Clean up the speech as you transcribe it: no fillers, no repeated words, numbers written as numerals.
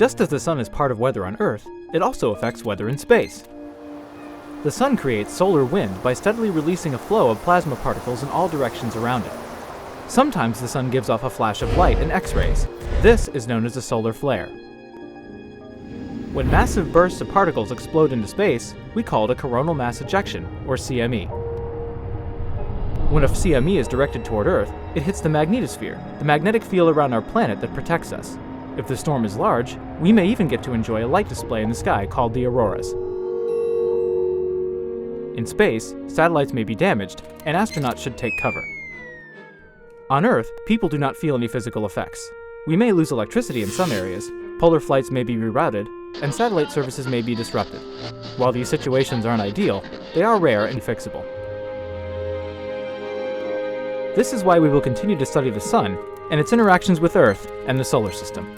Just as the sun is part of weather on Earth, it also affects weather in space. The sun creates solar wind by steadily releasing a flow of plasma particles in all directions around it. Sometimes the sun gives off a flash of light and X-rays. This is known as a solar flare. When massive bursts of particles explode into space, we call it a coronal mass ejection, or CME. When a CME is directed toward Earth, it hits the magnetosphere, the magnetic field around our planet that protects us. If the storm is large, we may even get to enjoy a light display in the sky called the auroras. In space, satellites may be damaged, and astronauts should take cover. On Earth, people do not feel any physical effects. We may lose electricity in some areas, polar flights may be rerouted, and satellite services may be disrupted. While these situations aren't ideal, they are rare and fixable. This is why we will continue to study the sun and its interactions with Earth and the solar system.